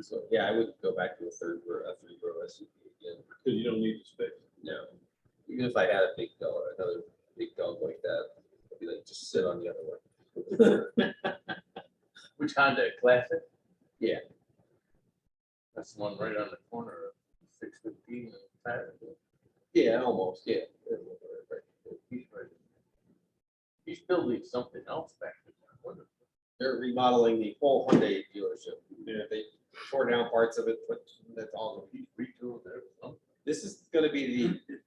So yeah, I would go back to a three row SUV again. Because you don't need the space. No, even if I had a big dog, another big dog like that, I'd be like, just sit on the other one. Which Honda Classic? Yeah. That's the one right on the corner of 615 and Tyler. Yeah, almost. Yeah. He's right. He's building something else back there. I wonder. They're remodeling the whole Hyundai dealership. Yeah. They tore down parts of it, but that's all. He's retooling there. This is gonna be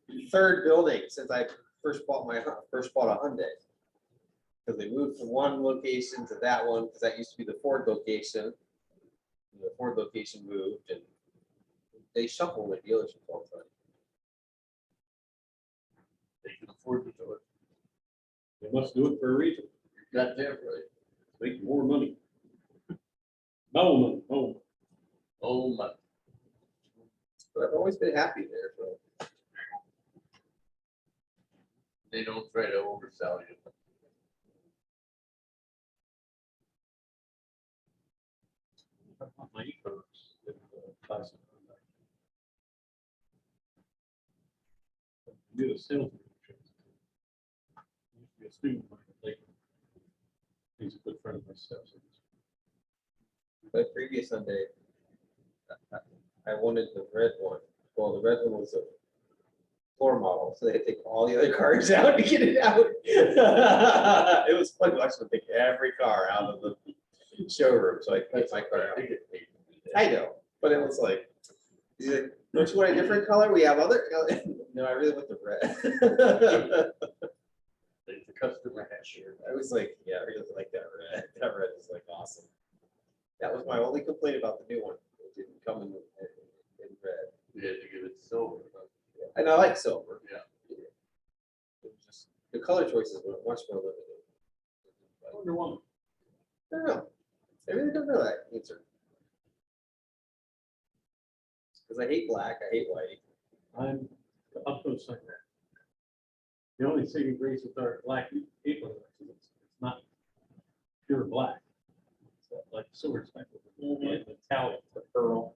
the third building since I first bought a Hyundai. Because they moved from one location to that one, because that used to be the Ford location. The Ford location moved and they shuffle their dealership all the time. They can afford to do it. They must do it for a reason. You got that right. Make more money. More money. Oh, Oh my. But I've always been happy there, so. They don't try to oversell you. my ecos. Classic. Do a sales. Be a student. Like, he's a good friend of myself. But previous Hyundai, I wanted the red one. Well, the red one was a floor model, so they had to take all the other cars out to get it out. It was fun watching them take every car out of the showroom, so I could get my car out. I know, but it was like, he's like, don't you want a different color? We have other color. No, I really want the red. The customer has shared. I was like, yeah, I really like that red. That red is like awesome. That was my only complaint about the new one. It didn't come in red. You had to give it silver. And I like silver. Yeah. It was just, the color choices were much more limited. I wonder why. I don't know. I really don't know that answer. Because I hate black, I hate white. I'm up to saying that. The only saving grace with our black people is it's not pure black. It's like silver speckled, like metallic, the pearl.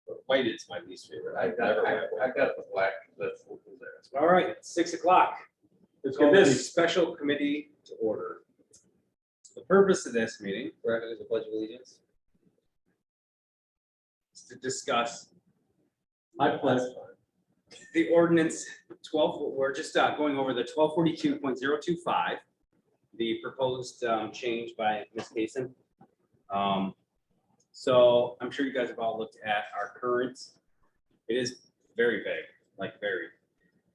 But white is my least favorite. I got the black. That's what was there. All right, 6 o'clock. Let's get this special committee to order. The purpose of this meeting We're having the Pledge of Allegiance. is to discuss I pledge. the ordinance 12, we're just going over the 1242.025, the proposed change by Ms. Kaysen. So I'm sure you guys have all looked at our current. It is very vague, like very.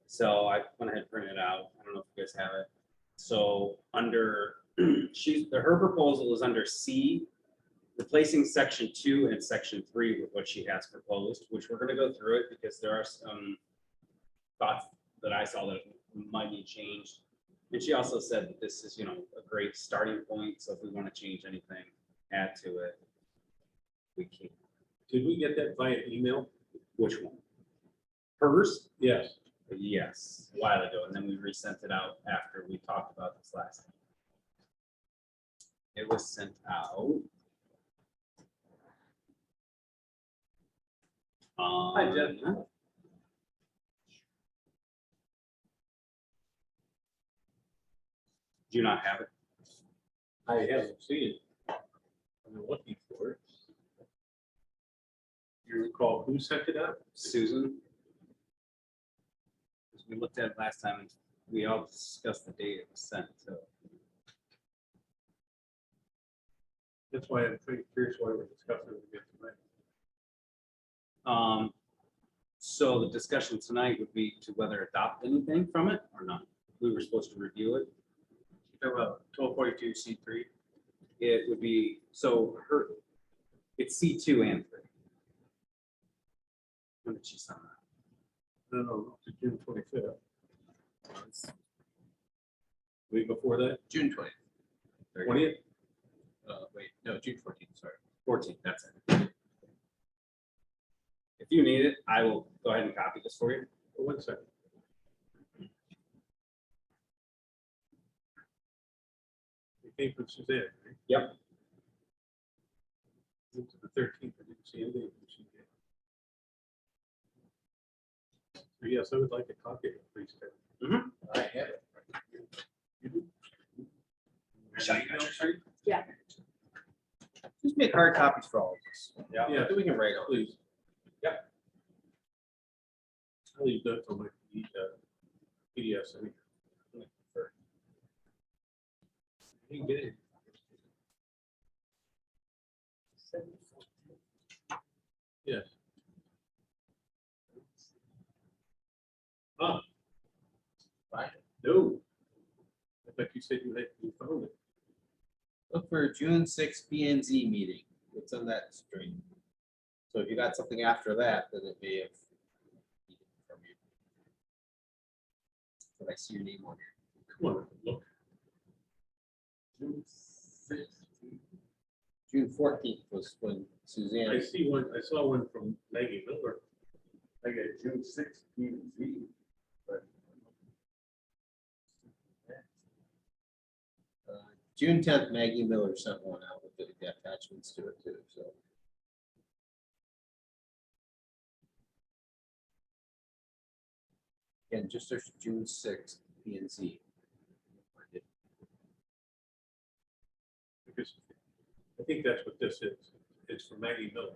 So I went ahead and printed it out. I don't know if you guys have it. So under, her proposal is under C, replacing section 2 and section 3 with what she has proposed, which we're gonna go through it because there are some thoughts that I saw that might need changed. And she also said that this is, a great starting point. So if we want to change anything, add to it, we can. Did we get that via email? Which one? Hers? Yes. Yes, a while ago, and then we resent it out after we talked about this last time. It was sent out. Hi, Jen. Do you not have it? I haven't seen it. I'm looking for it. You recall who sent it out? Susan? Because we looked at it last time and we all discussed the date it was sent, so. That's why I'm pretty curious why we're discussing it again tonight. So the discussion tonight would be to whether adopt anything from it or not. We were supposed to review it. Talk about 1242C3. It would be, so it's C2 and 3. When did she sign that? No, to June 25th. Week before that, June 20th. 20th? Wait, no, June 14th, sorry. 14, that's it. If you need it, I will go ahead and copy this for you. Oh, 1 second. It came from Suzanne, right? Yep. Went to the 13th, I didn't see anything. So yes, I would like a copy of it, please. Ted. I have it. You do? Shall you guys ready? Just make hard copies for all of us. Yeah. Yeah, So we can write on. please. Yep. I'll leave that for my PDFs. I mean. You can get it. Yes. Ah, Fine. no. I thought you said you found it. Look for June 6th P and Z meeting. It's on that string. So if you got something after that, then it may have. From you. But I see your name on here. Come on, look. June 6th. June 14th was when I Suzanne. see one, I saw one from Maggie Miller. I got June 6th, P and Z. But June 10th, Maggie Miller sent one out with the attachments to it too, so. Again, just search June 6th, P and Z. Because I think that's what this is. It's from Maggie Miller.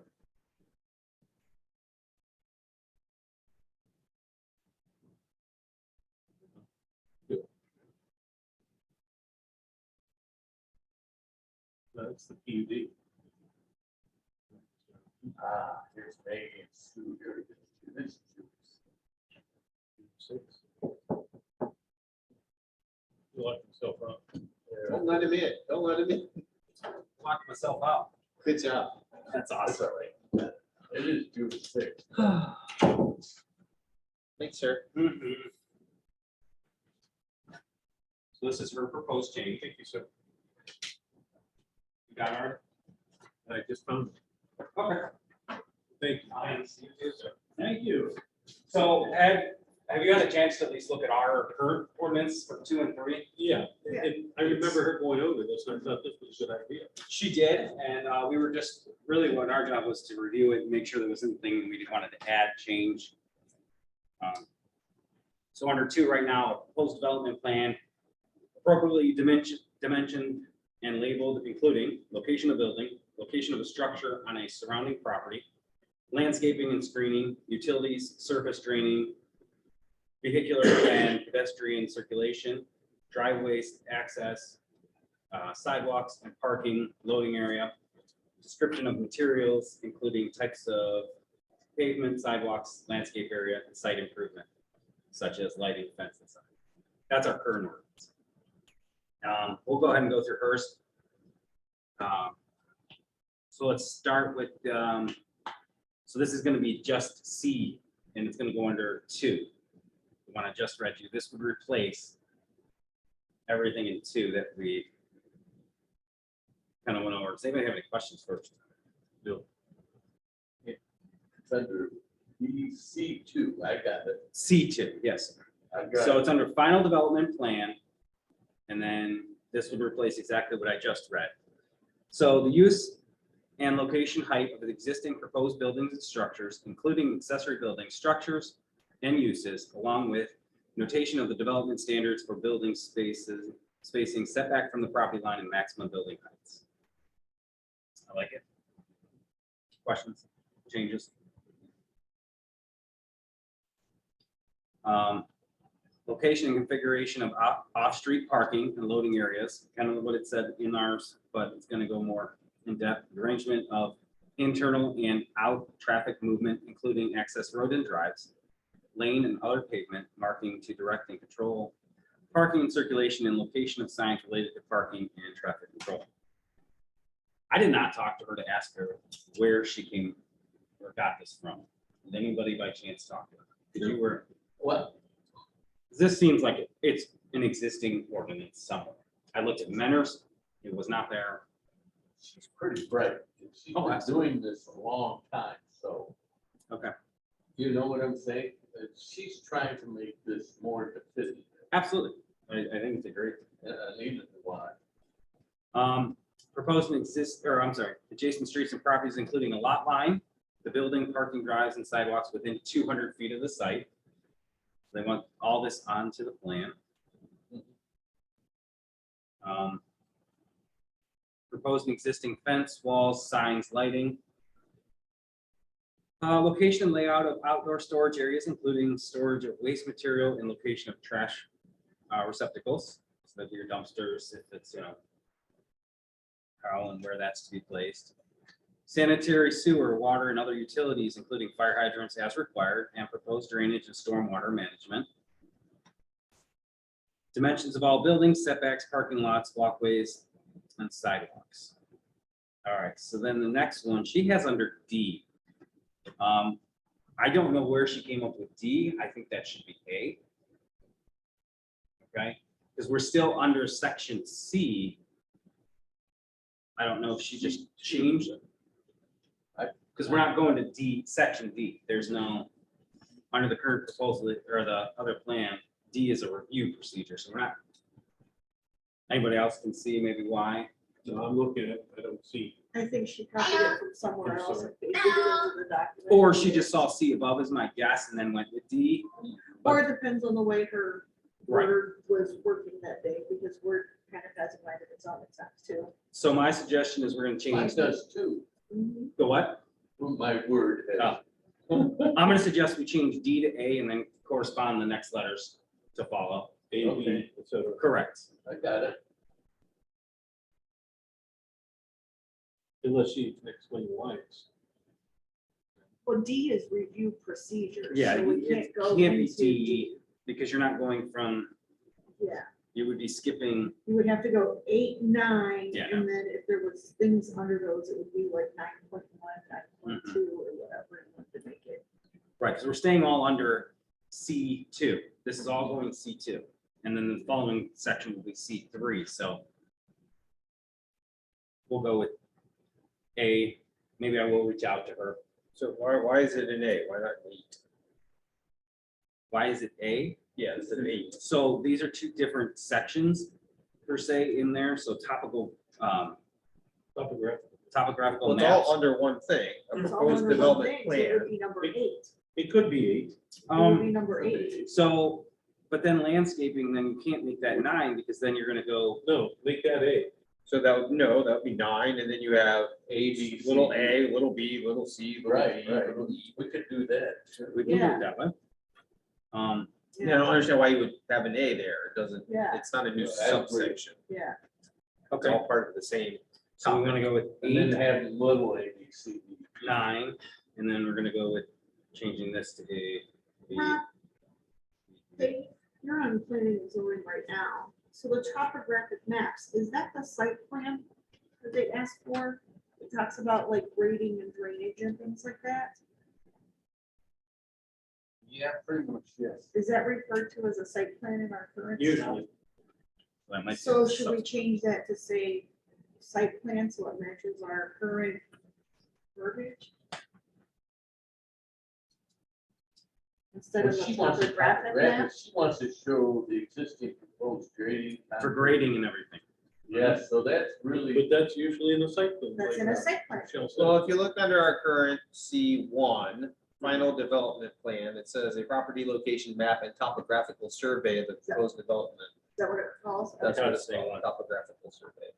That's the PUD. here's Maggie and Sue. Here it is. This is June. 6. He locked himself up. Don't let him in, don't let him in. Locked myself out. Good job. That's That's awesome. all right. It is June 6th. Thanks, sir. Mhm. So this is her proposed change. Thank you, sir. You got her? I just found it. Okay. Thank you. Thank you. So have you had a chance to at least look at our current ordinance for 2 and 3? Yeah, I remember her going over this, and I thought this was a good idea. She did, and we were just, really what our job was to review it, and make sure there was anything we wanted to add, change. So under 2 right now, proposed development plan, appropriately dimensioned and labeled, including location of building, location of a structure on a surrounding property, landscaping and screening, utilities, surface draining, vehicular and pedestrian circulation, driveways, access, sidewalks and parking, loading area, description of materials, including types of pavement, sidewalks, landscape area, and site improvement, such as lighting, fence, and sign. That's our current ordinance. We'll go ahead and go through hers. So let's start with, so this is gonna be just C, and it's gonna go under 2. The one I just read you, this would replace everything in 2 that we kind of went over. Does anybody have any questions first? Bill. It's under BC2. I got it. C2, yes. I got So it. it's under final development plan. And then this would replace exactly what I just read. So the use and location height of the existing proposed buildings and structures, including accessory building structures and uses, along with notation of the development standards for building spaces, spacing setback from the property line and maximum building heights. I like it. Questions, changes? Location and configuration of off-street parking and loading areas, kind of what it said in ours, but it's going to go more in depth. Arrangement of internal and out traffic movement, including access road and drives, lane and other pavement marking to direct and control parking and circulation, and location of signs related to parking and traffic control. I did not talk to her to ask her where she came or got this from. Did anybody by chance talk to her? Did you were? What? This seems like it's an existing ordinance somewhere. I looked at Menors, it was not there. She's pretty bright. She's Oh, been absolutely. doing this a long time, so. Okay, You know what I'm saying? She's trying to make this more definitive. absolutely. I think it's a great. Neither do I. Proposed and existing adjacent streets and properties, including a lot line, the building, parking drives, and sidewalks within 200 feet of the site. They want all this onto the plan. Proposed and existing fence, walls, signs, lighting. Location and layout of outdoor storage areas, including storage of waste material and location of trash receptacles. So that'd be your dumpsters, if it's, how and where that's to be placed. Sanitary sewer, water, and other utilities, including fire hydrants as required, and proposed drainage and stormwater management. Dimensions of all buildings, setbacks, parking lots, walkways, and sidewalks. All right, so then the next one, she has under D. I don't know where she came up with D. I think that should be A. Okay, because we're still under section C. I don't know if she just changed it. Because we're not going to D, section D. There's no, under the current proposal or the other plan, D is a review procedure, so we're not. Anybody else can see maybe why? No, I'm looking at, I don't see. I think she copied it from somewhere I'm else sorry. and pasted it into the document. Or she just saw C above is my guess and then went with D. Or it depends on the way her Right. word was working that day, because Word kind of has a mind of its own at times too. So my suggestion is we're gonna Mine change does too. Mhm. the what? My word. has- Oh. I'm gonna suggest we change D to A and then correspond the next letters to follow. A, B, Okay. et cetera. Correct. I got it. Unless she can explain why it's. Well, D is review procedure. Yeah, so we it can't go can't be into D because you're not going from, Yeah, you would be skipping, you would have to go 8, 9, Yeah. and then if there was things under those, it would be like 9.1, 9.2, Mm-hmm. or whatever, you want to make it. right, because we're staying all under C2. This is all going C2. And then the following section will be C3, so we'll go with A. Maybe I will reach out to her. So why is it an A? Why not an 8? Why is it A? Yeah, it's an 8. So these are two different sections per se in there, so topographical Well, it's all maps. under one thing, a It's all proposed under one development thing, so it would plan. be number 8. It could be 8. It would be Um, number 8. so, but then landscaping, then you can't make that 9 because then you're gonna go, No, make that A. So that would, no, that would be 9, and then you have A, B, C, little D. A, little B, little C, little Right, D, right. little E. We could do that. we can do Yeah. it that way. Yeah, I don't understand why you would have an A there. It doesn't, Yeah, it's not a new Yeah, I agree. subsection. yeah. It's Okay, all part of the same. so we're gonna go with And then 8, have little A, B, C, D. 9, and then we're gonna go with changing this to A, B. Hey, you're on planning and zoning right now. So the topographic maps, is that the site plan that they asked for? It talks about like grading and drainage and things like that. Yeah, pretty much, yes. Is that referred to as a site plan in our current? stuff? Usually. That might be So the should we change that to say site plan so it matches our current verbiage? Instead Well, of the she wants to topographic map? She wants to show the existing proposed grading. For grading and everything. Yes, so that's But really, that's usually in the site plan. That's like, in a site plan. Michelle said. Well, if you look under our current C1, final development plan, it says a property location map and topographical survey of the proposed development. Is that what it calls? That's what it's Gotta say called, one. topographical survey.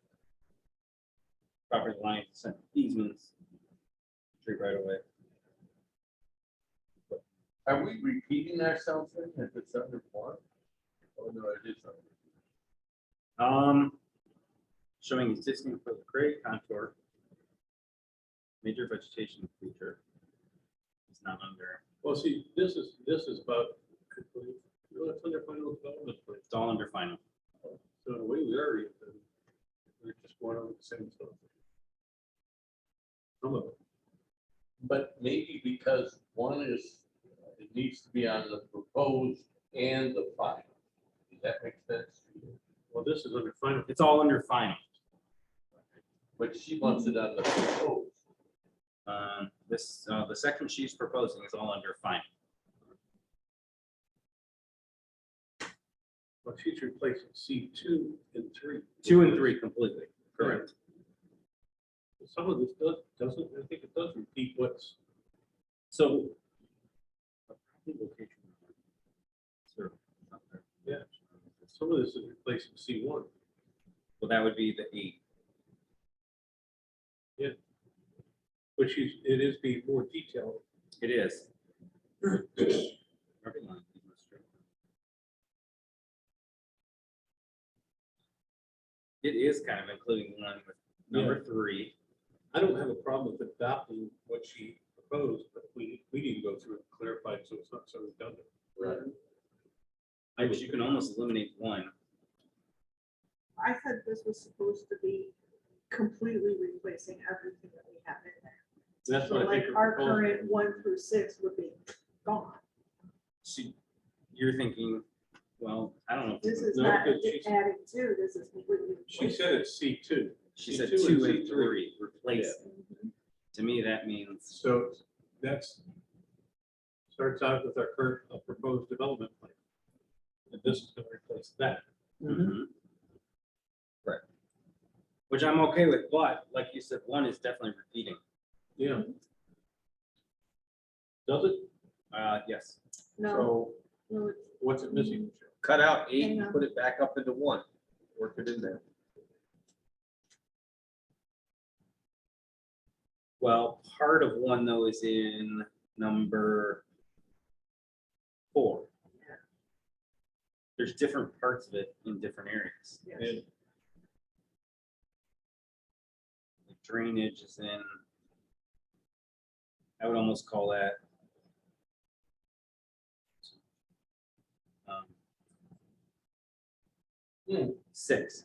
Property lines, easements. Street right away. are we repeating ourselves then if it's under one? Oh, no, it is under. Showing existing for the grade contour. Major vegetation feature. It's not under, Well, see, this is about, it's under final development plan. it's all under final. So in a way, we are, we're just going over the same stuff. Some of it. But maybe because one is, it needs to be on the proposed and the final. Does that make sense? Well, this is under final. It's all under final. But she wants it on the proposed. The section she's proposing is all under final. But she's replacing C2 and 3. 2 and 3 completely, correct. some of this doesn't, I think it does repeat what's, So. Location. Sort of up there. Yeah. some of this is replacing C1. Well, that would be the 8. Which is, it is being more detailed. It is. Property line, keep it straight. It is kind of including one with number 3. I don't have a problem with adopting what she proposed, but we need to go through it and clarify it so it's not so redundant. Right. I wish you can almost eliminate 1. I said this was supposed to be completely replacing everything that we have in there. That's So what I like think. you're our proposing. current 1 through 6 would be gone. So you're thinking, well, I don't know. if This is No, not because she's- adding to, this is completely. She said it's C2. She said C2 2 and and C3. 3 replace. Mhm. To me, that means, So that's, starts out with our current proposed development plan. And this is going to replace that. mhm. Right. Which I'm okay with, but like you said, 1 is definitely repeating. Yeah. Does it? Yes. No, So no, it's- What's it missing? cut out 8 Hang and on. put it back up into 1. Work it in there. Well, part of 1 though is in number 4. There's different parts of it in different areas. yes. And The drainage is in, I would almost call that um, 6.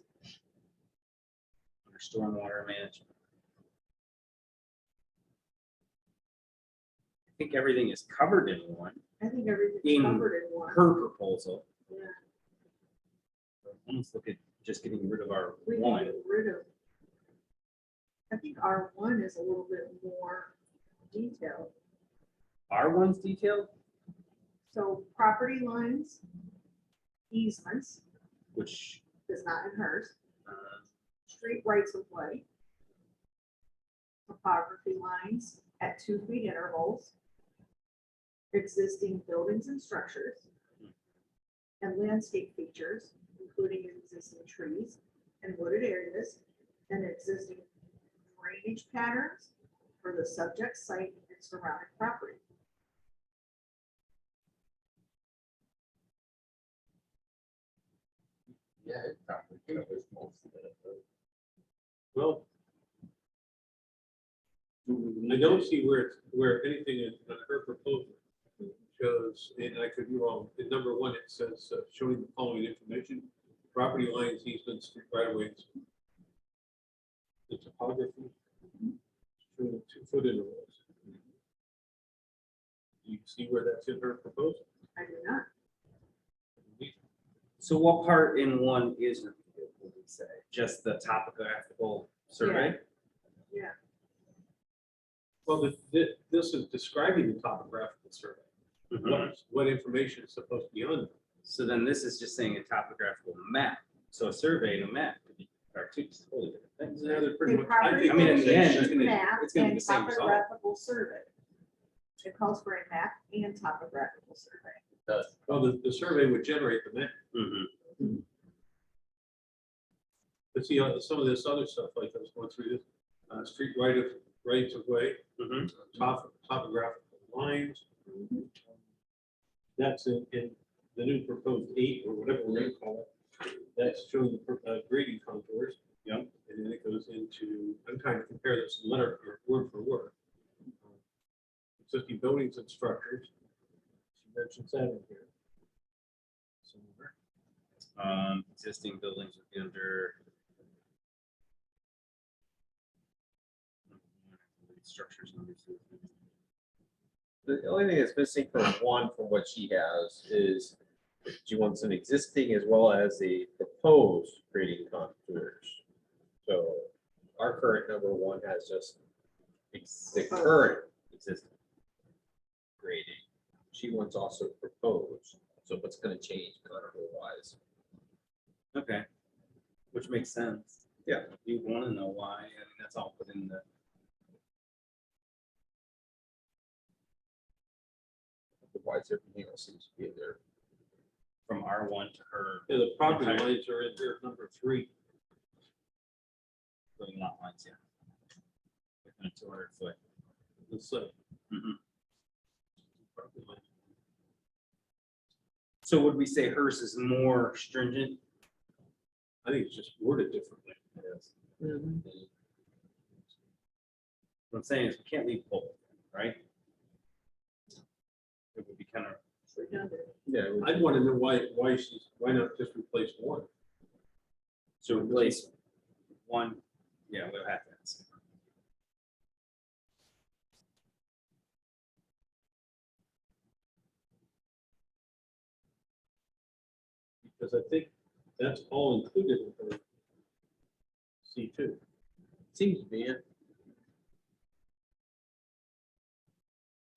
Under stormwater management. I think everything is covered in 1 I think everything's In covered in 1. per proposal. Yeah, Almost look at just getting rid of our we can 1. get rid of. I think our 1 is a little bit more detailed. Our 1's detailed, So property lines, easements, which is not in hers, uh, street rights of way, topography lines at 2 feet intervals, existing buildings and structures, and landscape features, including existing trees and wooded areas, and existing drainage patterns for the subject site and surrounding property. Yeah, it probably covers most of it. well, I don't see where anything in her proposal shows, and I could be wrong, in number 1, it says showing the following information: property lines, easements, street right of ways. The topography. Showing 2-foot intervals. Do you see where that's in her proposal? I do not. so what part in 1 is repeated, would we say? Just the topographical survey? Yeah, Well, this is describing the topographical survey. Mhm. What information is supposed to be on it. So then this is just saying a topographical map. So a survey and a map could be, are 2 totally different things. Yeah, they're pretty a much. property I mean, in the end, it's location gonna- map it's gonna be and the same result. topographical survey. It calls for a map and topographical survey. Well, the survey would generate the map. Mhm. But see, some of this other stuff, like I was going through this, street rights of way, Mhm. topographical lines. Mhm. That's in the new proposed 8 or whatever we're gonna call it. That's showing the grading contours. Yep. And then it goes into, I'm trying to compare this letter or word for word. Existing buildings and structures. She mentions that in here. Somewhere. Existing buildings would be under structures. and everything. The only thing that's missing from 1 from what she has is she wants an existing as well as a proposed grading contours. So our current number 1 has just the current existing grading. She wants also proposed, so what's gonna change contour wise? Okay, which makes sense. Yeah. You want to know why, I mean, that's all put in the otherwise everything else seems to be in there. from R1 to her. Yeah, the property Okay. lines are in there, number 3. Building lot lines, yeah. Within a 200-foot. Let's property line. So would we say hers is more stringent? I think it's just worded differently. What I'm saying is we can't leave both, right? It would be kind of, Redundant. Yeah. I'd want to know why not just replace one? so replace one, yeah, we'll have that. Because I think that's all included in her C2. Seems to be it.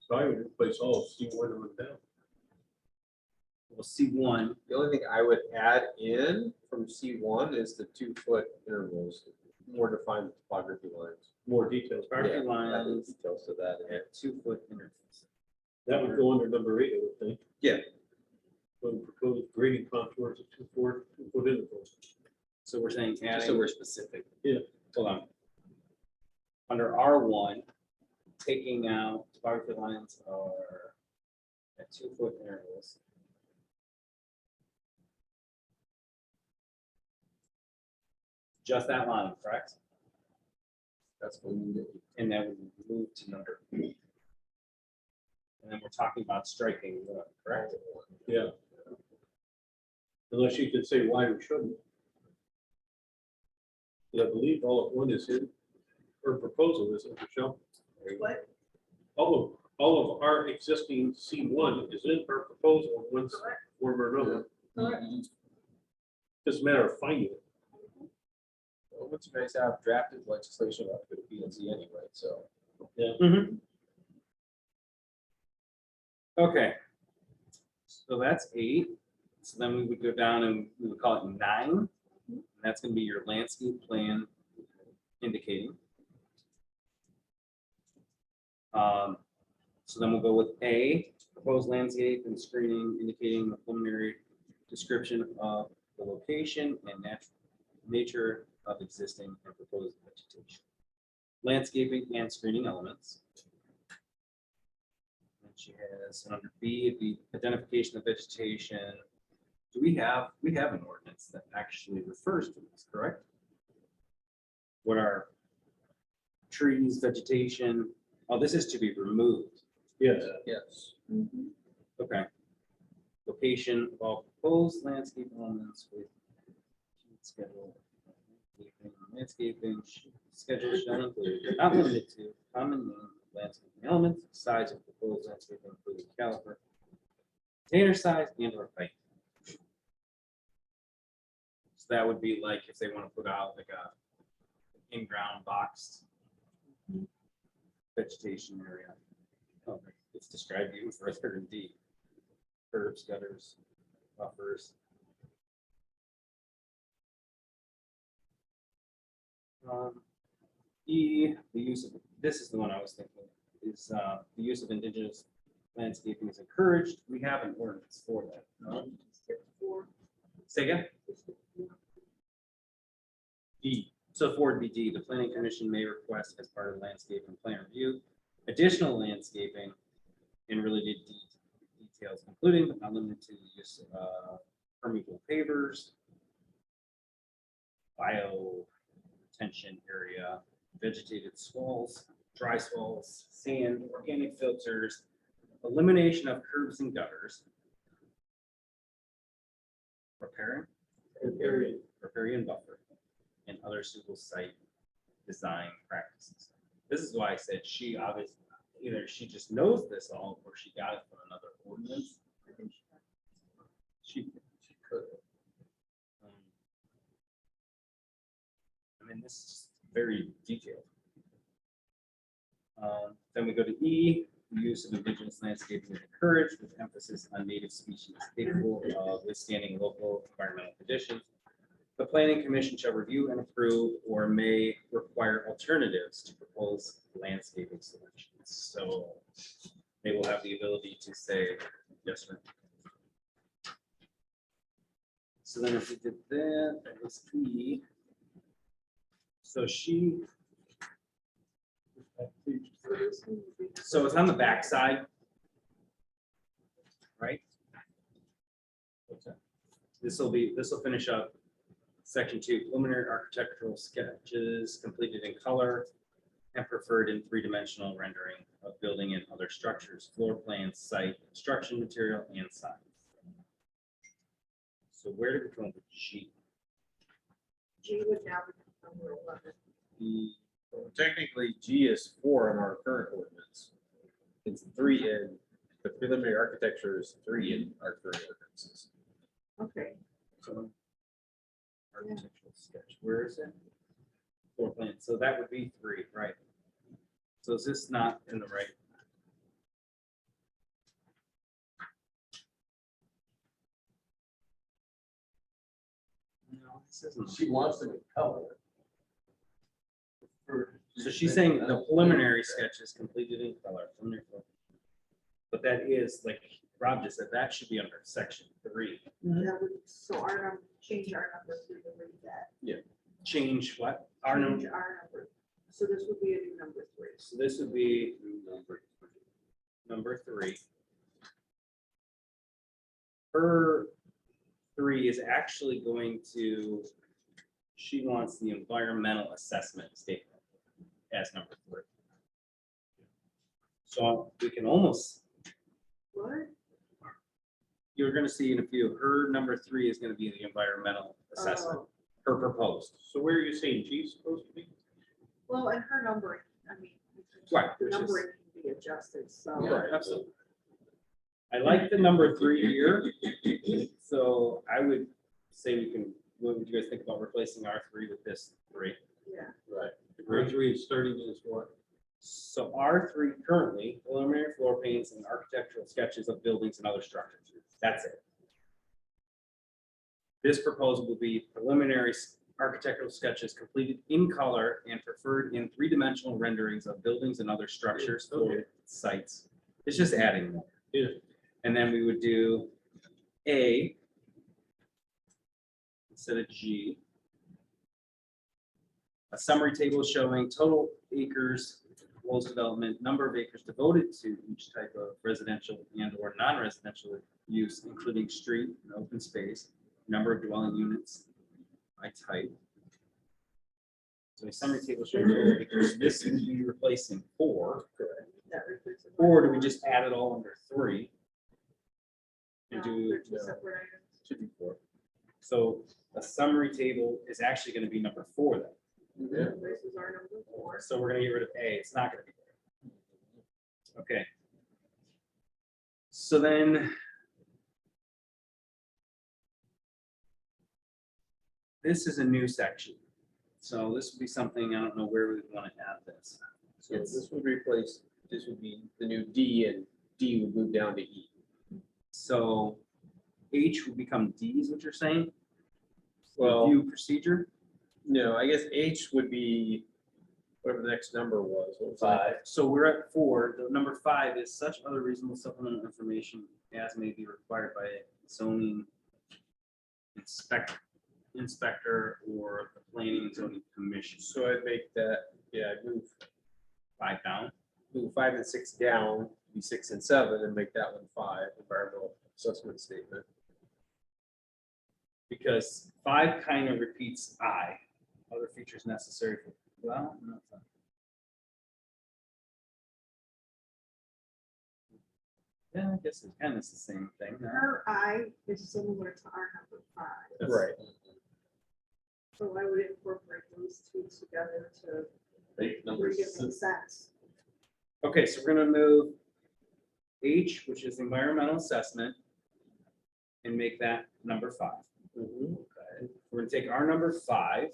So I would replace all of C1 on down. We'll see one, The only thing I would add in from C1 is the 2-foot intervals, more defined topography lines. More details. property Yeah, add lines details to that. at 2-foot intervals. That would go under number 8, I would think. Yeah. When proposed grading contours of 2-foot intervals. So we're saying Just so adding, we're specific. hold on. Under R1, taking out topography lines are at 2-foot intervals. Just that line, correct? That's what we need. And then we move to number 8. And then we're talking about striking one, correct? Yeah. Unless you could say why we shouldn't. But I believe all of one is in, her proposal is in Michelle. What? All of our existing C1 is in her proposal, in one form or another. Just a matter of finding it. Well, once you guys have drafted legislation up to the P and Z anyway, so. Okay. So that's 8. So then we would go down and we would call it 9. And that's gonna be your landscape plan indicating. So then we'll go with A, proposed landscape and screening indicating the preliminary description of the location and nature of existing and proposed vegetation. Landscaping and screening elements. And she has, and under B, it'd be identification of vegetation. Do we have an ordinance that actually refers to this, correct? What are trees, vegetation? Oh, this is to be removed. Yes. Yes. Okay. Location of all proposed landscape elements with schedule. Landscaping schedule shall include, but not limited to, common landscaping elements, size of proposed landscaping, including caliper, container size, and or height. So that would be like if they want to put out like a in-ground boxed vegetation area. Oh, it's described even further in D. Curbs, gutters, buffers. E, the use of, this is the one I was thinking, is the use of indigenous landscaping is encouraged. We have an ordinance for that. Say again? D. So for would be D, the planning commission may request as part of the landscaping plan review, additional landscaping and related details, including but not limited to the use of permeable pavers, bio retention area, vegetated swales, dry swales, sand, organic filters, elimination of curbs and gutters, riparian buffer, and other suitable site design practices. This is why I said she obviously, either she just knows this all, or she got it from another ordinance. She could. I mean, this is very detailed. Then we go to E, the use of indigenous landscaping is encouraged with emphasis on native species capable of withstanding local environmental conditions. The planning commission shall review and approve or may require alternatives to propose landscaping solutions. So they will have the ability to say yes or no. So then if we did that, that was E. So she, So this one would be- so it's on the back side, right? This will finish up section 2, preliminary architectural sketches completed in color and preferred in 3-dimensional rendering of building and other structures, floor plans, site, construction material, and signs. So where did we come up with G? G would now become number 11. Well, technically, G is 4 in our current ordinance. It's 3 in, the preliminary architecture is 3 in our current ordinances. Okay, So architectural sketch, where is it? Floor plan, so that would be 3, right? So is this not in the right? No, this isn't. She wants them in color. So she's saying the preliminary sketch is completed in color. But that is, like Rob just said, that should be under section 3. that would, so our number, change our number 3 to read that. Change what? Our Change number, our number. So this would be a new number 3. so this would be number 3. Her 3 is actually going to, she wants the environmental assessment statement as number 3. So we can almost, What? you're gonna see in a few, her number 3 is gonna be the environmental assessment, Oh, her proposed. So where are you saying G is supposed to be? well, and her numbering, I mean. Right, The which is- numbering can be adjusted, so. Right, absolutely. I like the number 3 here, so I would say we can, what would you guys think about replacing our 3 with this 3? Yeah. Right. Grade 3 is starting is what? So R3 currently, preliminary floor plans and architectural sketches of buildings and other structures. That's it. This proposal will be preliminary architectural sketches completed in color and preferred in 3-dimensional renderings of buildings and other structures or sites. It's just adding more. Yeah. And then we would do A instead of G. A summary table showing total acres, proposed development, number of acres devoted to each type of residential and or non-residential use, including street and open space, number of dwelling units by type. So a summary table showing total acres, this would be replacing 4, That replaces. or do we just add it all under 3? And No, do, they're two separate items. should be 4. So a summary table is actually gonna be number 4 then. This is our number 4. So we're gonna get rid of A, it's not gonna be there. Okay. So then. This is a new section. So this would be something, I don't know where we want to add this. So Yes, this would replace, this would be the new D, and D would move down to E. So H would become D is what you're saying? Well, Review procedure? no, I guess H would be whatever the next number was. What was that? 5. So we're at 4. The number 5 is such other reasonable supplemental information as may be required by zoning inspector or the planning and zoning commission. So I'd make that, yeah, I'd move 5 down. 5 and 6 down, be 6 and 7, and make that one 5, environmental assessment statement. Because 5 kind of repeats I, other features necessary for, well, no, it's not. Yeah, I guess it's kind of the same thing. huh? Her I is similar to our number 5. Right. So I would incorporate those two together to Make number make it 6. make sense. Okay, so we're gonna move H, which is environmental assessment, and make that number 5. Okay, we're gonna take our number 5.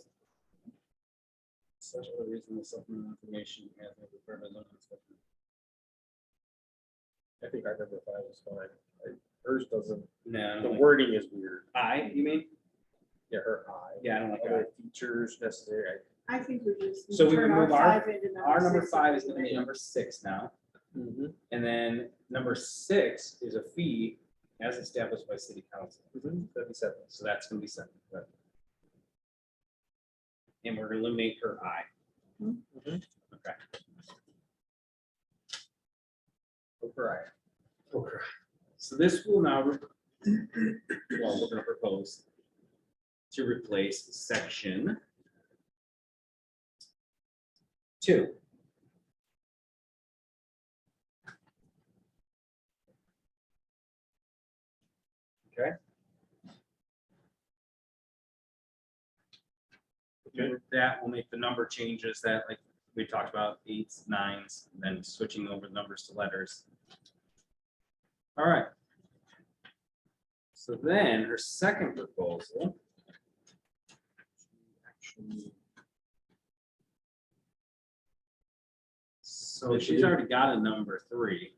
Such a reasonable supplemental information as may be required by zoning inspector. I think our number 5 is fine. Hers doesn't, No, I the don't like wording is weird. I, you mean? Yeah, her I. Yeah, I don't like I. Other features necessary. I think we just. So we turn would move five into Our number six 5 is and gonna be make- number 6 now. And then number 6 is a fee as established by city council. That'd be seven. So that's gonna be 7. Right. And we're gonna eliminate her I. Okay. Right. So this will now, well, we're gonna propose to replace section 2. Okay. With that, we'll make the number changes that, like we talked about, 8s, 9s, and then switching over the numbers to letters. All right. So then her second proposal. So she's already got a number 3.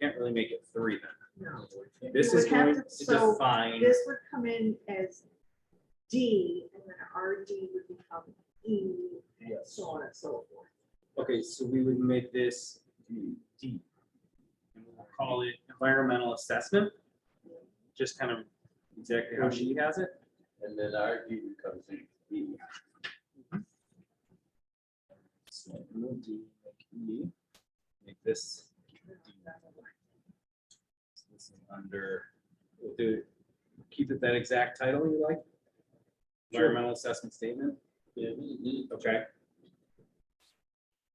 Can't really make it 3 then. No. This You is would have going to- to so define, This would come in as D, and then RD would become E, and Yes. so on and so forth. okay, so we would make this D. And we'll call it environmental assessment. Just kind of exactly how she has it. And then RD becomes E. So we'll do like E, make this D. So this is under, we'll do, keep it that exact title you like? Environmental assessment statement, okay?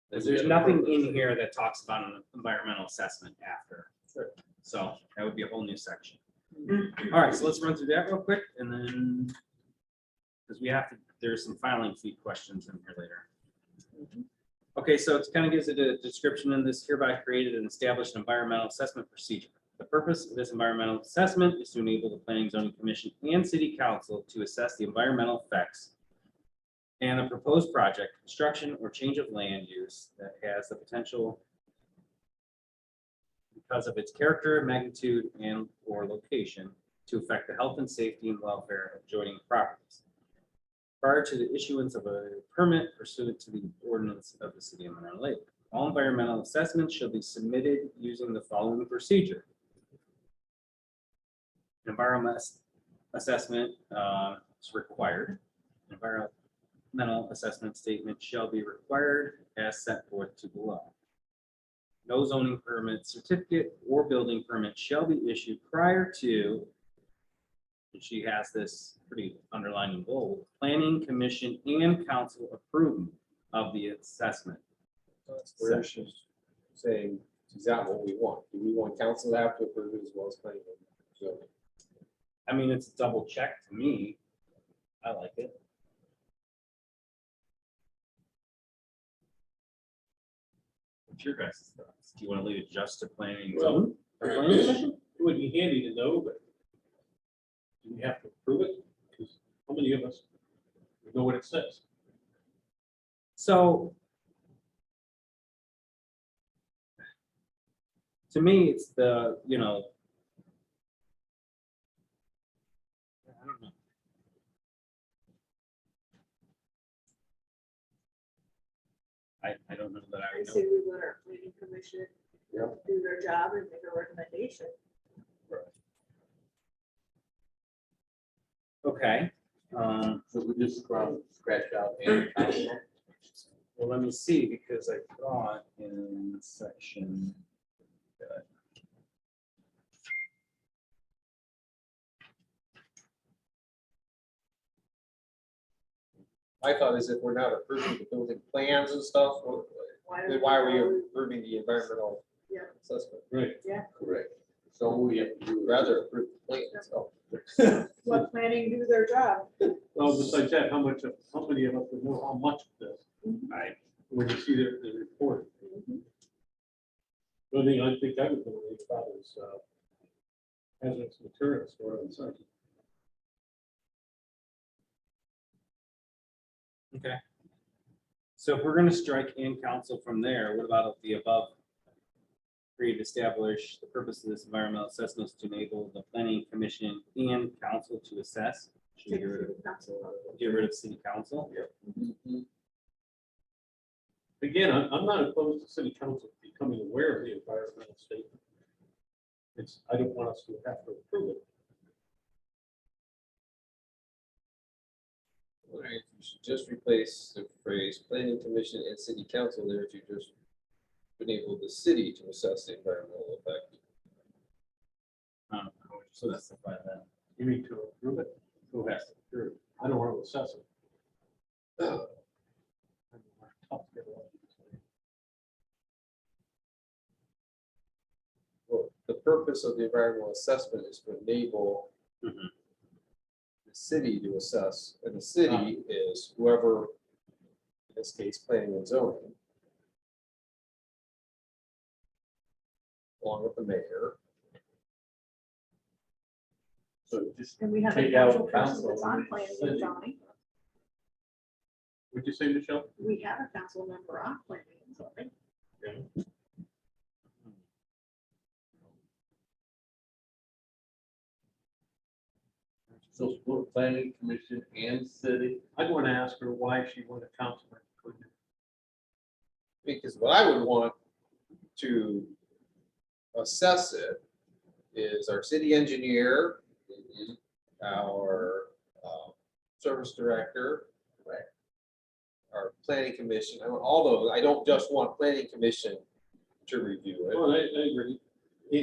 There's nothing in here that talks about an environmental assessment after. So that would be a whole new section. All right, so let's run through that real quick and then, because we have to, there's some filing fee questions in here later. Okay, so it kind of gives it a description in this hereby created and established an environmental assessment procedure. The purpose of this environmental assessment is to enable the Planning and Zoning Commission and City Council to assess the environmental effects and a proposed project, construction, or change of land use that has the potential because of its character, magnitude, and or location to affect the health and safety and welfare of adjoining properties. Prior to the issuance of a permit pursuant to the ordinance of the city of Monroe Lake, all environmental assessments shall be submitted using the following procedure. Environmental assessment is required. Environmental assessment statement shall be required as set forth to below. No zoning permit, certificate, or building permit shall be issued prior to, and she has this pretty underlined in bold, planning commission and council approval of the assessment. That's where she's saying exactly what we want. Do we want council to have to approve it as well as planning? So I mean, it's a double check to me. I like it. What's your guys' thoughts? Do you want to leave it just to planning? and zoning? Or planning commission? It would be handy to know, but do we have to prove it? Because how many of us know what it says? So to me, it's the, you know, I don't know. I don't know that I I know. say we let our planning commission Yep. do their job and make a recommendation. Okay. So we just scratch out and council. Well, let me see, because I thought in section. my thought is if we're not approving the building plans and stuff, then why are we approving the environmental Yeah. assessment? Right. Correct. So we have to We do would rather approve the plans. So. Let planning do their job. Well, besides that, how many of us would know how much of this I, when you see the report? The only thing I think I would know about is hazardous materials or on site. okay. So if we're gonna strike in council from there, what about the above? Create, establish, the purpose of this environmental assessment is to enable the planning commission and council to assess. Should we Take get rid of, the council out of it. get rid of city council? Again, I'm not opposed to city council fees. becoming aware of the environmental statement. I don't want us to have to approve it. All right, you should just replace the phrase planning commission and city council there to just enable the city to assess the environmental effect. So that's the plan then. You need to approve it. Who has to? Sure. I don't want to assess it. Well, the purpose of the environmental assessment is to enable Mhm. the city to assess, and the city is whoever, in this case, planning and zoning, along with the mayor. So just And we have a take out council person council. that's on planning and zoning. Would you say, Michelle? We have a council member on planning and zoning. So split planning commission and city. I'd want to ask her why she wanted a councilman. Because what I would want to assess it is our city engineer, our service director, our planning commission, I want all those, I don't just want planning commission to review it. Well, I agree.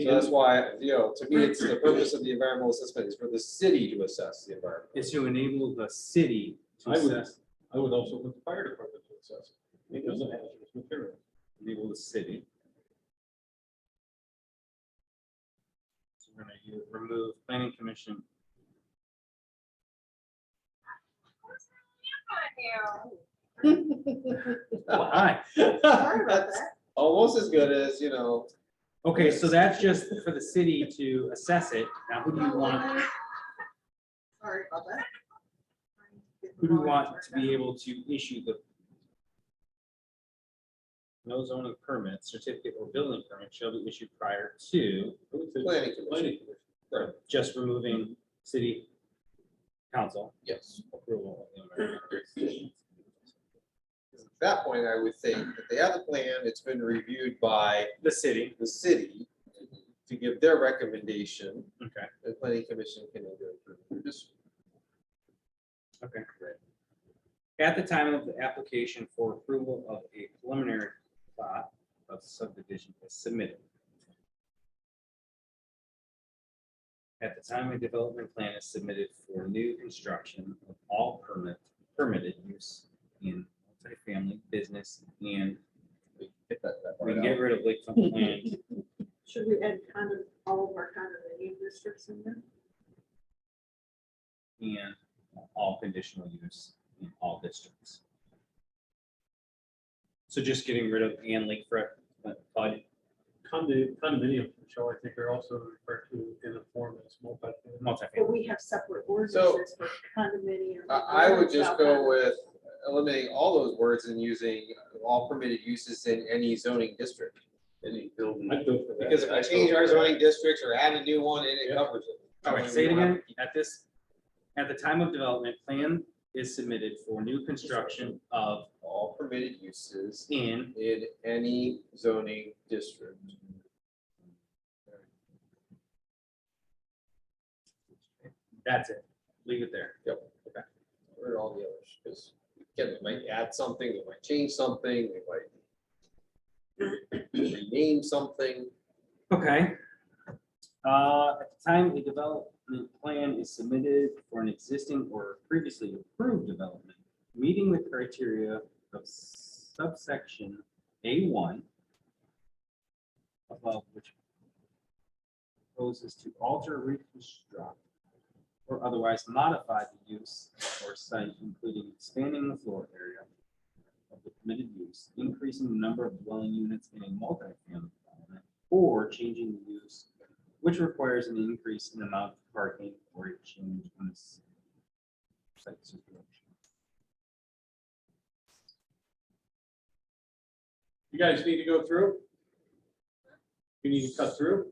So that's why, to me, it's the purpose of the environmental assessment is for the city to assess the environment. Is to enable the city to I would- assess, I would also want the fire department to assess it because of hazardous material. enable the city. So we're gonna remove planning commission. Why? Sorry about That's that. almost as good as, Okay, so that's just for the city to assess it. Now, who do you want, Sorry about that. who do you want to be able to issue the no zoning permit, certificate, or building permit shall be issued prior to I would say planning commission. planning commission. Right. just removing city council Yes. approval of the environmental. At that point, I would think that they have the plan, it's been reviewed by The city, the city to give their recommendation, okay, the planning commission can either approve or disapprove. okay, great. At the time of the application for approval of a preliminary plot of subdivision is submitted. At the time a development plan is submitted for new construction of all permitted use in multifamily business and we can get rid of lakefront land Should we add all of our condominium districts in there? and all conditional use in all districts. So just getting rid of and lakefront, but Condominiums, Michelle, I think are also referred to in the form as multi-family. But multifamily. we have separate ordinances for condominium. I would just go with eliminating all those words and using all permitted uses in any zoning district. Any building. I'd go for that. Because if I change our zoning districts or add a new one, it Yeah. covers it. All right, say it again. At the time of development, plan is submitted for new construction of All permitted uses in in any zoning district. that's it. Leave it there. Or all the others, because again, they might add something, they might change something, they might rename something. Okay. At the time a development plan is submitted for an existing or previously approved development, meeting the criteria of subsection A1 above which proposes to alter, reconstruct, or otherwise modify the use or site, including expanding the floor area of the permitted use, increasing the number of dwelling units in a multifamily development, or changing the use, which requires an increase in the amount of parking or a change in the site situation. You guys need to go through? You need to cut through?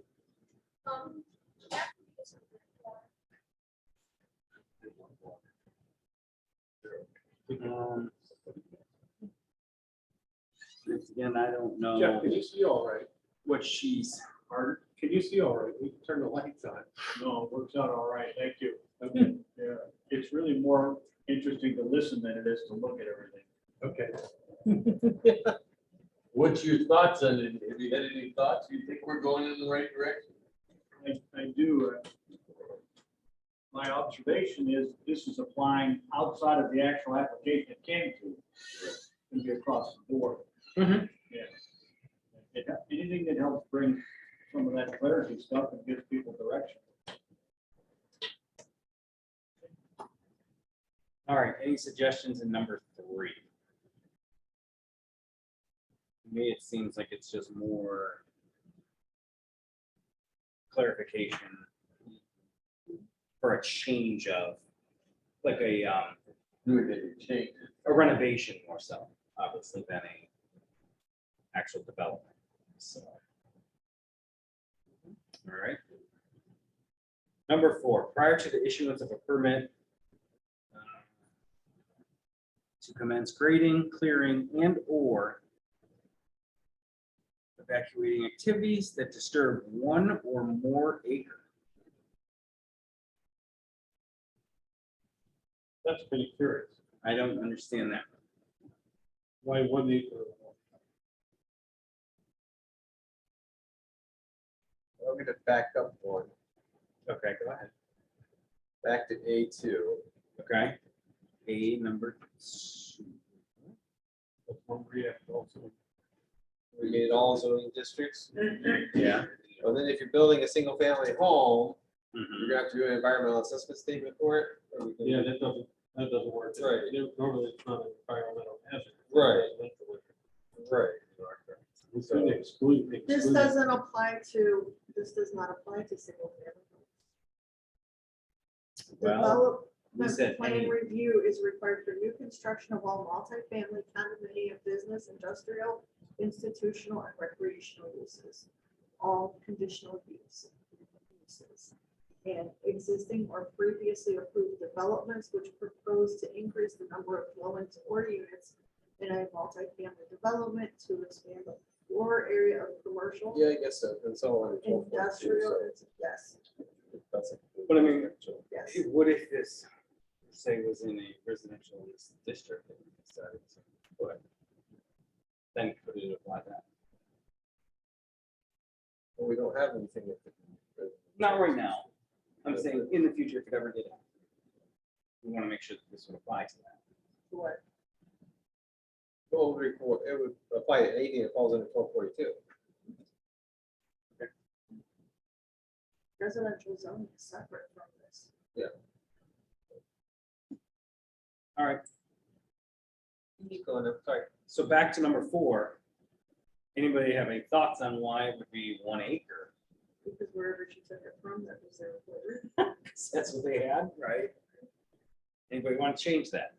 Again, I don't Jeff, know can you see all right? what she's, Art, can you see all right? We can turn the lights on. No, it works out all right. Thank you. Okay, yeah, it's really more interesting to listen than it is to look at everything. Okay. What's your thoughts on it? Have you had any thoughts? You think we're going in the right direction? I do. My observation is this is applying outside of the actual application it came to. Can be across the board. Mhm. Yeah. Anything that helps bring some of that clarity stuff and gives people direction. all right, any suggestions in number 3? To me, it seems like it's just more clarification for a change of, like Do it, and change it. a renovation more so, obviously, than a actual development, so. All right. Number 4, prior to the issuance of a permit to commence grading, clearing, and/or evacuating activities that disturb 1 or more acre. That's pretty curious. I don't understand that. Why 1 acre? I'm gonna back up one, Okay, go ahead. back to A2. Okay. A number 2. That's one react also. We made all zoning districts. Yeah. And then if you're building a single family home, Mhm. you're gonna have to do an environmental assessment statement for it. or we can- Yeah, that doesn't work. Right. Normally it's not an environmental hazard. Right. Residential. Right. We could exclude. This doesn't apply to, this does not apply to single family. Well, we Development said plan any. review is required for new construction of all multifamily, condominium, business, industrial, institutional, and recreational uses. All conditional uses. And existing or previously approved developments which propose to increase the number of dwellings or units in a multifamily development to expand the floor area of commercial, Yeah, I guess so. And so on. industrial, yes, But I mean, yes. what if this, say, was in a residential district that we decided to put? Then could it apply that? Well, we don't have anything. with the- Not right now. I'm saying in the future, if it ever did happen. We want to make sure that this would apply to that. What? Well, it would apply to anything that falls under 1242. Residential zone is separate from this. All right, Keep going, I'm sorry. so back to number 4. Anybody have any thoughts on why it would be 1 acre? Because wherever she took it from, that was their quarter. 'Cause that's what they had, right? Anybody want to change that?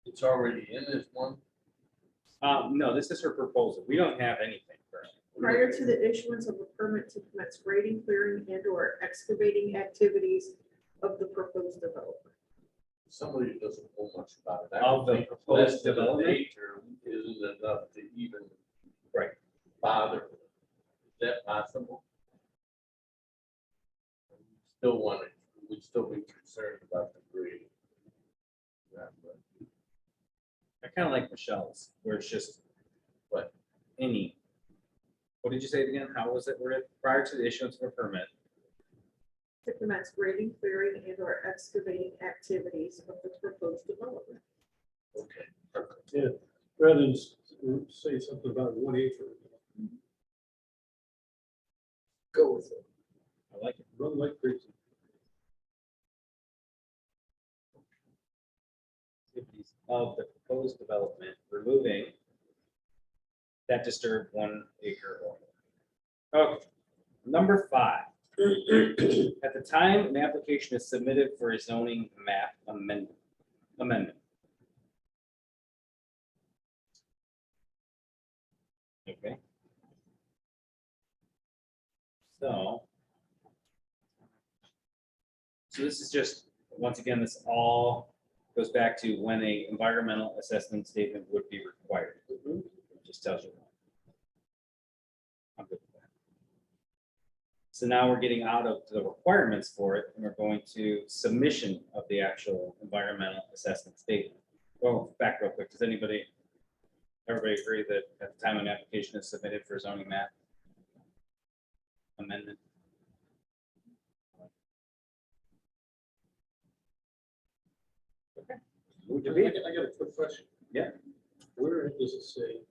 It's already in this one. No, this is her proposal. We don't have anything currently. Prior to the issuance of a permit to commence grading, clearing, and or excavating activities of the proposed development. Somebody doesn't know much about it. I Of the don't think proposed less than an development? acre isn't enough to even. Right. Bother. Is that possible? Still want it, we'd still be concerned about the grade. Yeah, but I kind of like Michelle's, where it's just What? any. What did you say it again? How was it worded? Prior to the issuance of a permit. To commence grading, clearing, and or excavating activities of the proposed development. Okay. Yeah, rather than say something about 1 acre. Go with it. I like it. Run like crazy. Activities of the proposed development, removing that disturb 1 acre or more. Okay, number 5. At the time an application is submitted for a zoning map amendment. Okay. So this is just, once again, this all goes back to when a environmental assessment statement would be required. It just tells you. when. I'm good with that. So now we're getting out of the requirements for it, and we're going to submission of the actual environmental assessment statement. Well, back real quick, does everybody agree that at the time an application is submitted for zoning map amendment? Move to I B. got I got a quick question. Yeah. Where does it say,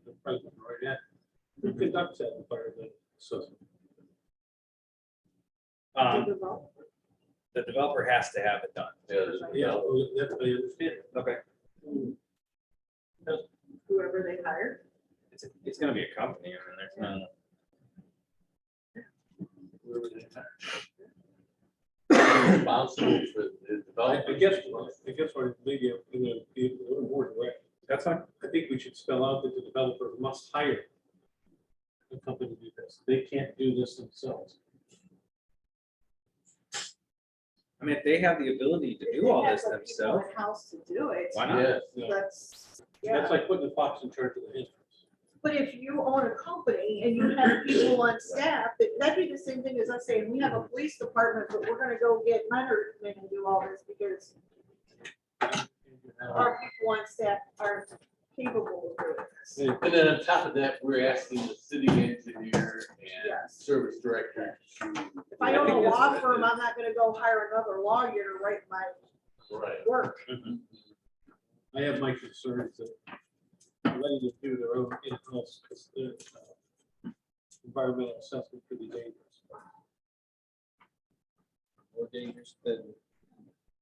the president right at, who conducts that environmental assessment? The developer has to have it done. Yeah, I understand. Okay. Whoever they hire. It's gonna be a company, I mean, there's no. Whoever they hire. Responsible for the I development. guess what maybe I'm gonna be a little more direct. That's fine. I think we should spell out that the developer must hire a company to do this. They can't do this themselves. I mean, if they have the ability to do all this themselves, House to do it. why not? Yes. Yeah. That's, yeah. That's like putting the fox in charge of the hen. But if you own a company and you have people on staff, that'd be the same thing as us saying, we have a police department, but we're gonna go get Leonard to come in and do all this because our people on staff aren't capable of doing this. And then on top of that, we're asking the city engineer and Yes. service director to. If I own a law firm, I'm not gonna go hire another lawyer to write my Right. work. I have my concerns that letting them do their own in-house environmental assessment could be dangerous. More dangerous than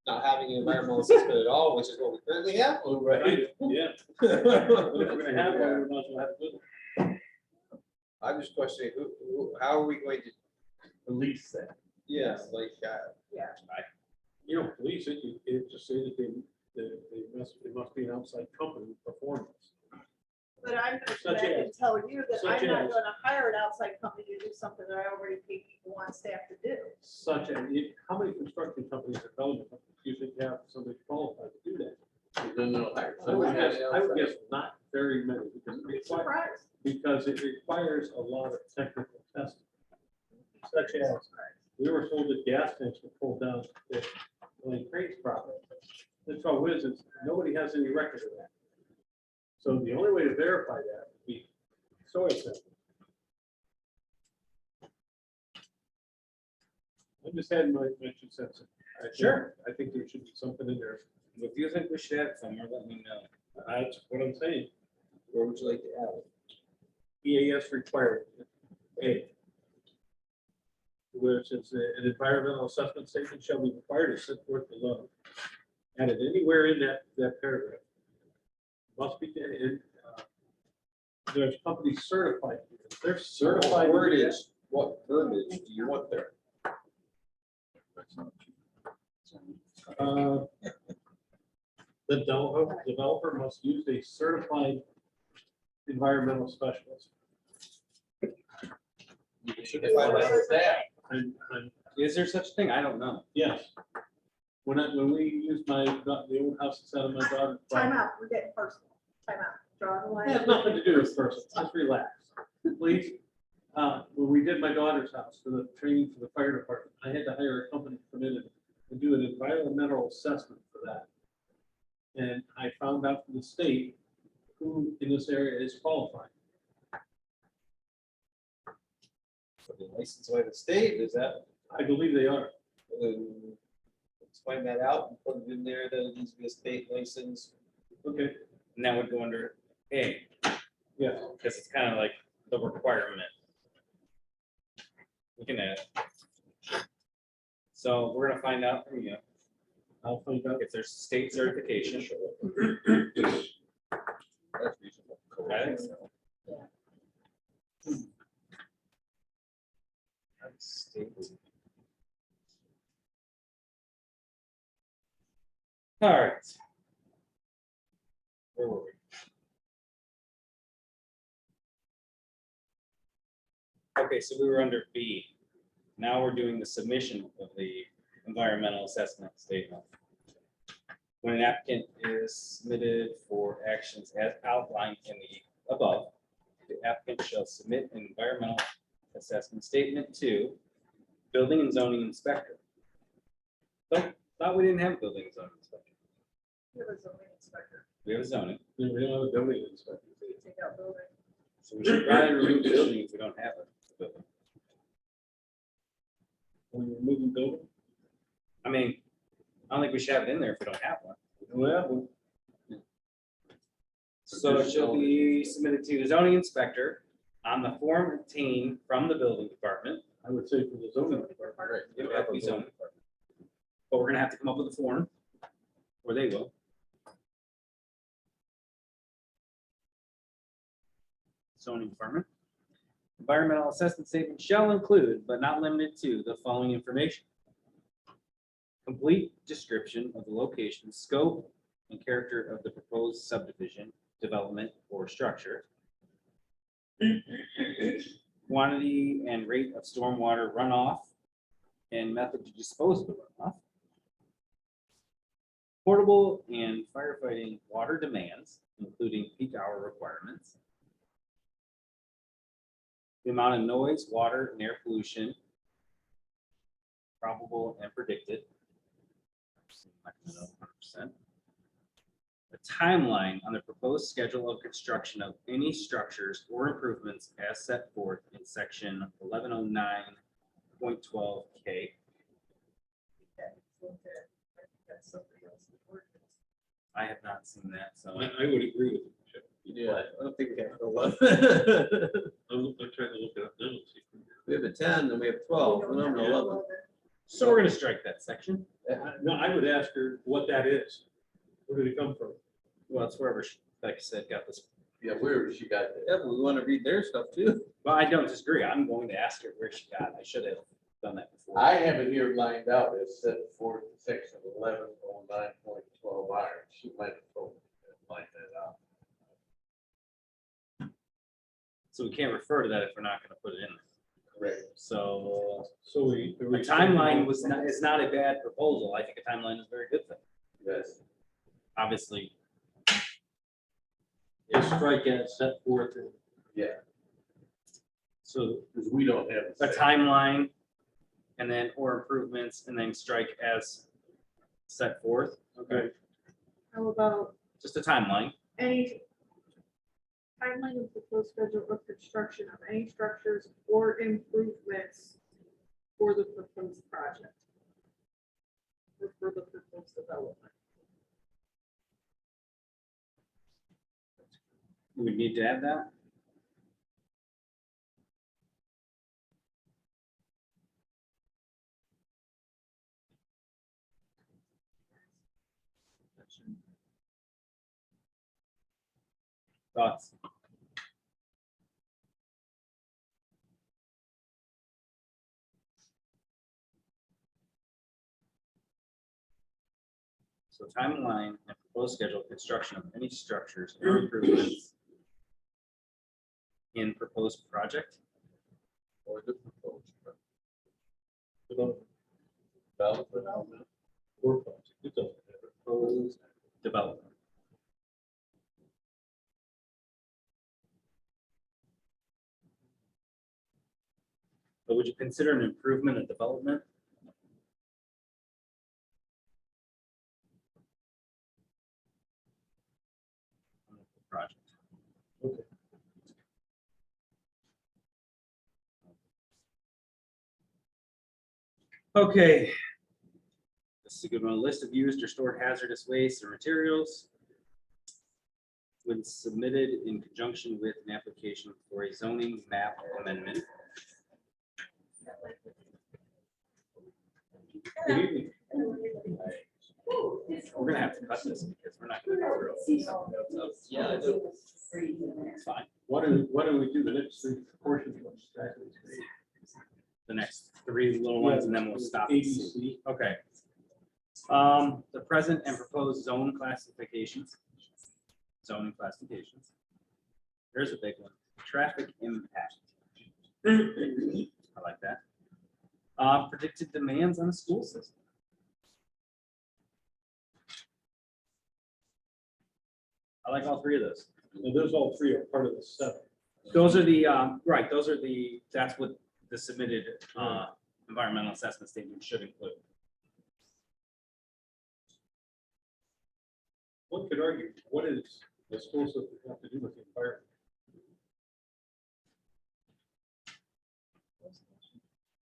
not having an environmental assessment at all, which is what we currently have. Oh, right. Yeah, but if we're gonna have one, we might as well have a good one. I'm just questioning, how are we going to, Release that. yeah, like, You know, police, it just say that they must be an outside company performing this. But I'm gonna come Such back and as- tell you that such I'm not as- gonna hire an outside company to do something that I already pay people on staff to do. Such as, how many construction companies or development companies do you think have somebody qualified to do that? Then they'll hire I would somebody guess, I would else. guess not very many, because it requires a lot of technical testing. Such as, we were told that gas tanks were pulled down the Lane Craig's property. The trouble is nobody has any record of that. So the only way to verify that would be soil testing. I'm just adding my 2 cents. Sure. I think there should be something in there. If you think we should add it somewhere, let me know. That's what I'm saying. where would you like to add it? EAS required. A. Where it says an environmental assessment statement shall be required to set forth below. Added anywhere in that paragraph. Must be, there's companies certified. They're certified. What wordage, what verbiage do you want there? The developer must use a certified environmental specialist. And Is there such a thing? I don't know. yes. When we used the old house inside of my daughter's. Time out, we're getting personal. Time out. Draw the line. It has nothing to do with person, just relax, please. When we did my daughter's house for the training for the fire department, I had to hire a company to come in and do an environmental assessment for that. And I found out from the state who in this area is qualified. For the license by the state, is that, I believe they are. let's find that out and put it in there that it needs to be a state license. Okay, And that would go under A, yes, because it's kind of like the requirement. We can add. So we're gonna find out from you I'll find out. if there's state certification. That's reasonable. Okay. All right. Where were we? Okay, so we were under B. Now we're doing the submission of the environmental assessment statement. When an applicant is submitted for actions as outlined in the above, the applicant shall submit an environmental assessment statement to building and zoning inspector. Thought we didn't have a building and zoning inspector. You have a zoning inspector, We have a zoning, We don't have a building inspector. so you take out building. so we should probably remove building if we don't have a building. When you're moving building, I mean, I don't think we should have it in there if we don't have one. well, So it shall be submitted to the zoning inspector on the form obtained from the building department. I would say for the zoning department. Right. It would have to be zoning department. But we're gonna have to come up with a form, or they will. Zoning department. Environmental assessment statement shall include, but not limited to, the following information. Complete description of the location, scope, and character of the proposed subdivision, development, or structure. Quantity and rate of stormwater runoff and method to dispose of the runoff. Portable and firefighting water demands, including peak hour requirements. The amount of noise, water, and air pollution probable and predicted. I'm not gonna know 100%. The timeline on the proposed schedule of construction of any structures or improvements as set forth in section 1109.12K. I have not seen that, so I would agree with you. Yeah, I don't think we have to look. I'm trying to look it up now. and see. We have a 10, and we have 12, and I'm an 11. so we're gonna strike that section. No, I would ask her what that is. Where did it come from? Well, it's wherever, like I said, got this. Yeah, where she got that? Yeah, but we want to read their stuff too. Well, I don't disagree. I'm going to ask her where she got it. I should have done that before. I have it here lined out as set forth in section 1109.12 iron. She might have told me to line that out. So we can't refer to that if we're not gonna put it in there. Correct. So So we. a timeline is not a bad proposal. I think a timeline is a very good thing. Yes. Obviously, Is strike as set forth in. Yeah, so because we don't have. a timeline and then or improvements and then strike as set forth. Okay, How about just a timeline. any timeline of proposed schedule of construction of any structures or improvements for the proposed project? Or for the proposed development? We would need to add that. Thoughts? So timeline and proposed schedule of construction of any structures or improvements in proposed project. Or the proposed. Development. Development. Or project. It doesn't matter. Proposed development. But would you consider an improvement a development? Project. Okay. Okay. This is a good one. List of used or stored hazardous waste or materials. When submitted in conjunction with an application for a zoning map amendment. Good evening. We're gonna have to cut this because we're not gonna go through it. Yeah, I do. It's fine. Why don't we do the next three portions? The next three little ones and then we'll stop. and see. ABC. Okay. The present and proposed zone classifications. Zoning classifications. There's a big one. Traffic impact. I like that. Predicted demands on the school system. I like all three of those. Now, those all three are part of the 7. Those are the, right, those are the, that's what the submitted environmental assessment statement should include. One could argue, what is the school system have to do with the environment?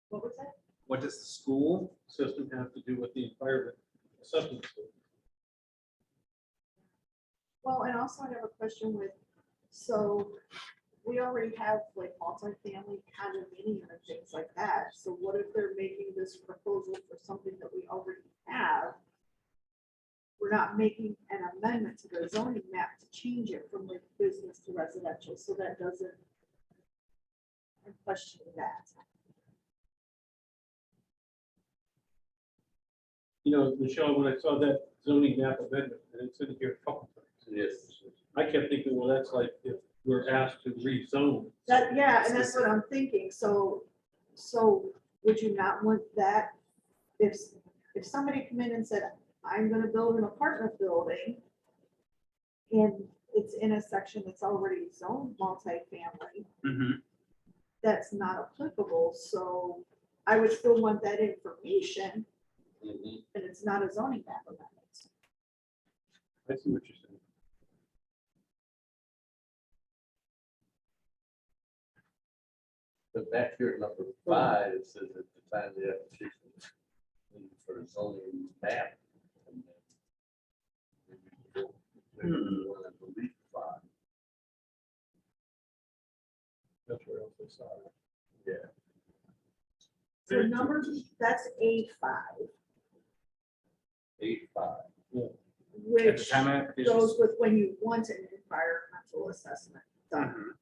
What was that? What does the school, System have to do with the environment assessment? System? Well, and also I have a question with, so we already have like multifamily condominium and things like that. So what if they're making this proposal for something that we already have? We're not making an amendment to the zoning map to change it from like business to residential, so that doesn't. I'm questioning that. You know, Michelle, when I saw that zoning map amendment, and it's in here a couple times, Yes. I kept thinking, well, that's like if we're asked to rezone. That, yeah, and that's what I'm thinking, so would you not want that? If somebody come in and said, I'm gonna build an apartment building, and it's in a section that's already zoned multifamily, that's not applicable, so I would still want that information, Mhm. and it's not a zoning map amendment. I see what you're saying. But back here at number 5, it says at the time of the application for zoning map. and then maybe we'll want to delete 5. That's where else I saw it. Yeah. So number, that's A5, 8.5. at the which time of application. goes with when you want an environmental assessment done, Mhm.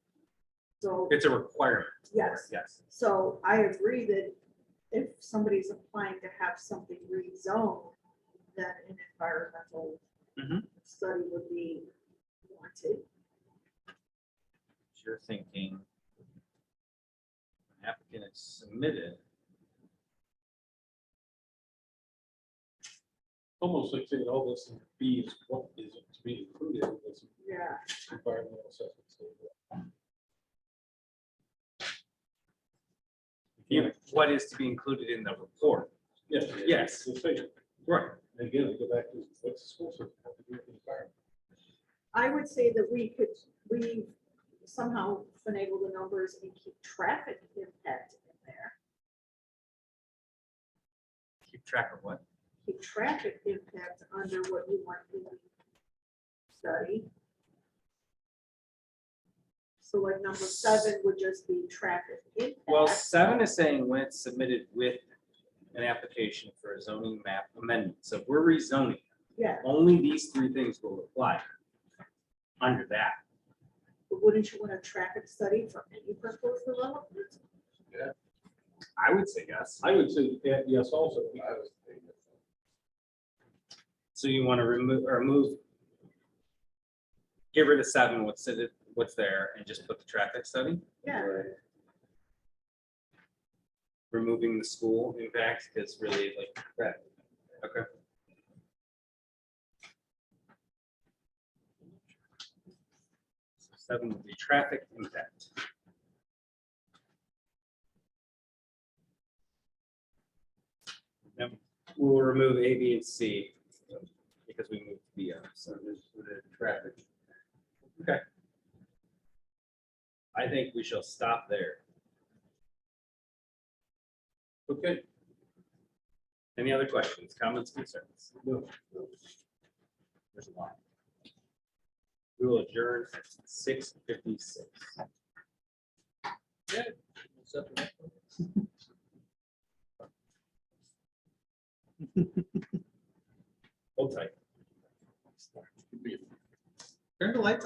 so. It's a requirement. Yes. Yes. So I agree that if somebody's applying to have something rezoned, then an environmental Mhm. study would be wanted. You're thinking an applicant is submitted. Almost like saying all this in B is what is to be included in this Yeah. environmental assessment. Statement. What is to be included in the report? Yes. Yes. The thing. Right. And again, I go back to what's the school system have to do with the environment? I would say that we somehow finagle the numbers and keep traffic impact in there. Keep track of what? Keep traffic impact under what you want in the study. So like number 7 would just be traffic impact. Well, 7 is saying when it's submitted with an application for a zoning map amendment. So if we're rezoning, Yeah, only these 3 things will apply under that. but wouldn't you want a traffic study for any proposed development? I would say yes. I would say yes also. I was thinking So you want to remove, get rid of 7, what's there, and just put the traffic study, Yeah, removing the school impact, because really like, Right. okay. So 7 would be traffic impact. Yep. We'll remove A, B, and C because we moved B up. So there's the traffic. Okay. I think we shall stop there. Okay. Any other questions, comments, concerns? No. There's a lot. We will adjourn at 6:56. Hold tight. Turn the lights